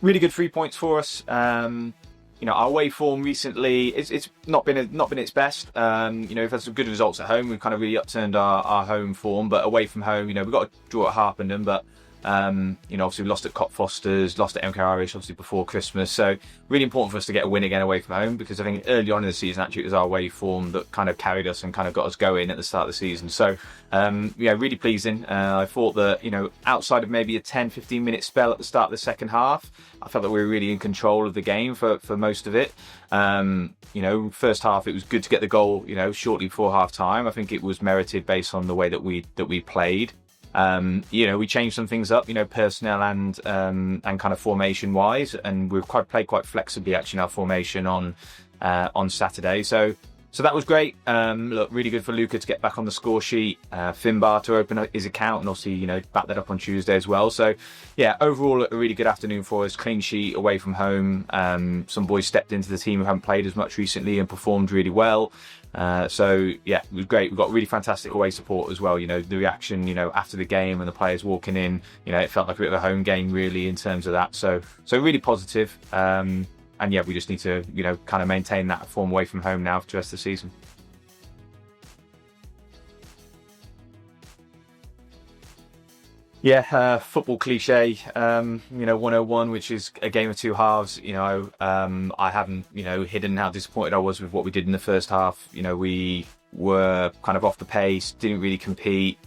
really good 3 points for us. Our away form recently, it's not been its best. We've had some good results at home. We've kind of really upturned our home form, but away from home, we've got a draw at Harpenden, but obviously we lost at Cockfosters, lost at MK Irish, obviously before Christmas. So really important for us to get a win again away from home, because I think early on in the season, actually, it was our away form that kind of carried us and kind of got us going at the start of the season. So, really pleasing. I thought that, outside of maybe a 10-15 minute spell at the start of the second half, I felt that we were really in control of the game for most of it. First half, it was good to get the goal, shortly before half time. I think it was merited based on the way that we played. We changed some things up, personnel and kind of formation wise, and we've played quite flexibly actually in our formation on Saturday. So that was great. Really good for Luca to get back on the score sheet. Finbar to open up his account and obviously, back that up on Tuesday as well. So yeah, overall a really good afternoon for us. Clean sheet away from home. Some boys stepped into the team who haven't played as much recently and performed really well. So yeah, it was great. We've got really fantastic away support as well. The reaction, after the game and the players walking in, it felt like a bit of a home game really in terms of that. So really positive. And yeah, we just need to, kind of maintain that form away from home now for the rest of the season. Yeah, football cliche, 101, which is a game of two halves. I haven't, hidden how disappointed I was with what we did in the first half. We were kind of off the pace, didn't really compete.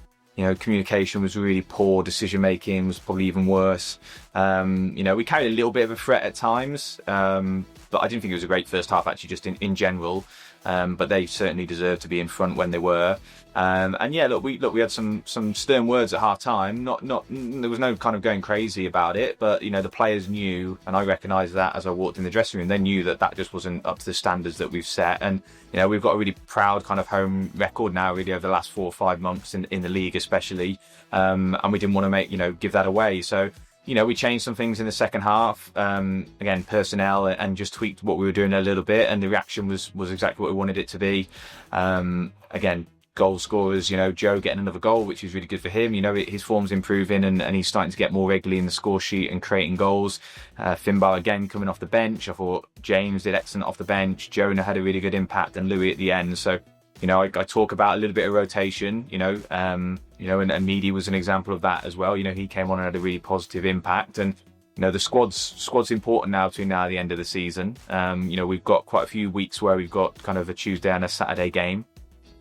Communication was really poor, decision making was probably even worse. We carried a little bit of a threat at times, but I didn't think it was a great first half actually, just in general. But they certainly deserved to be in front when they were. We had some stern words at half time. There was no kind of going crazy about it, but the players knew, and I recognised that as I walked in the dressing room. They knew that just wasn't up to the standards that we've set, and we've got a really proud kind of home record now, really over the last 4 or 5 months in the league, especially, and we didn't want to give that away. So. We changed some things in the second half, again, personnel, and just tweaked what we were doing a little bit, and the reaction was exactly what we wanted it to be. Again, goal scorers, Joe getting another goal, which is really good for him. His form's improving and he's starting to get more regularly in the score sheet and creating goals. Finbar again coming off the bench. I thought James did excellent off the bench. Jonah had a really good impact, and Louis at the end. So, I talk about a little bit of rotation, and Meady was an example of that as well. He came on and had a really positive impact, and the squad's important now between now and the end of the season. We've got quite a few weeks where we've got kind of a Tuesday and a Saturday game.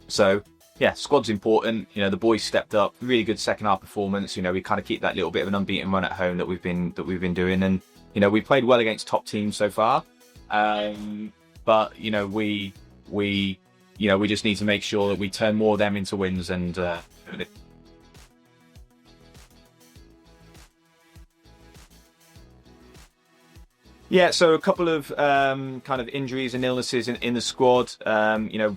So yeah, squad's important. The boys stepped up, really good second half performance. We kind of keep that little bit of an unbeaten run at home that we've been doing, and we played well against top teams so far. But we just need to make sure that we turn more of them into wins and. Yeah, so a couple of kind of injuries and illnesses in the squad.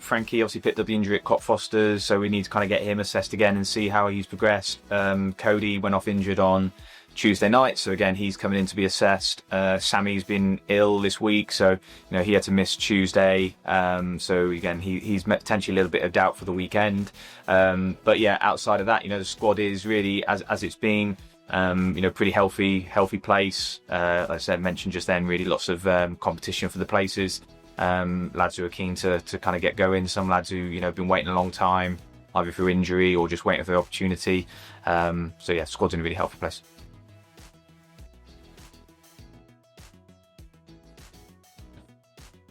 Frankie obviously picked up the injury at Cockfosters, so we need to kind of get him assessed again and see how he's progressed. Cody went off injured on Tuesday night, so again he's coming in to be assessed. Sammy's been ill this week, so he had to miss Tuesday. So again he's potentially a little bit of doubt for the weekend. But yeah, outside of that, the squad is really as it's been. Pretty healthy place. Like I said, mentioned just then, really lots of competition for the places. Lads who are keen to kind of get going. Some lads who have been waiting a long time, either through injury or just waiting for the opportunity. So yeah, squad's in a really healthy place.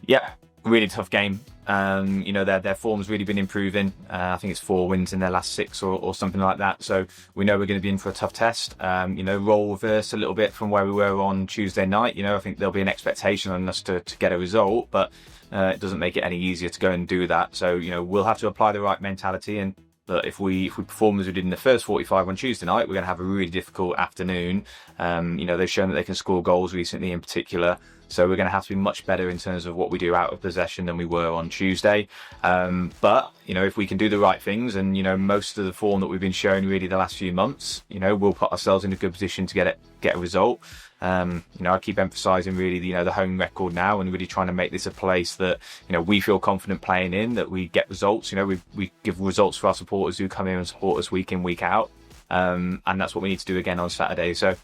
Yeah, really tough game. Their form's really been improving. I think it's 4 wins in their last 6 or something like that. So we know we're going to be in for a tough test. Role reverse a little bit from where we were on Tuesday night. I think there'll be an expectation on us to get a result, but it doesn't make it any easier to go and do that. So, we'll have to apply the right mentality. And if we perform as we did in the first 45 on Tuesday night, we're going to have a really difficult afternoon. They've shown that they can score goals recently in particular. So we're going to have to be much better in terms of what we do out of possession than we were on Tuesday. But if we can do the right things, and most of the form that we've been showing really the last few months, we'll put ourselves in a good position to get a result. I keep emphasising really the home record now, and really trying to make this a place that we feel confident playing in, that we get results. We give results for our supporters who come here and support us week in, week out, and that's what we need to do again on Saturday. So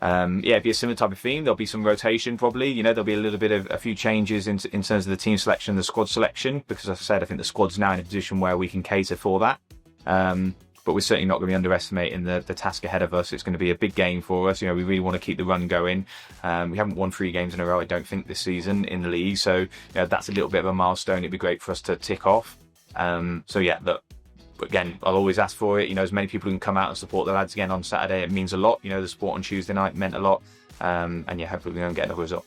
Yeah, it'd be a similar type of theme. There'll be some rotation probably. You know, there'll be a little bit of a few changes in terms of the team selection and the squad selection, because as I said, I think the squad's now in a position where we can cater for that. But we're certainly not going to be underestimating the task ahead of us. It's going to be a big game for us. You know, we really want to keep the run going. We haven't won 3 games in a row, I don't think, this season in the league. So, you know, that's a little bit of a milestone. It'd be great for us to tick off. So yeah, look, again, I'll always ask for it. You know, as many people who can come out and support the lads again on Saturday, it means a lot. You know, the support on Tuesday night meant a lot. And yeah, hopefully we don't get another result.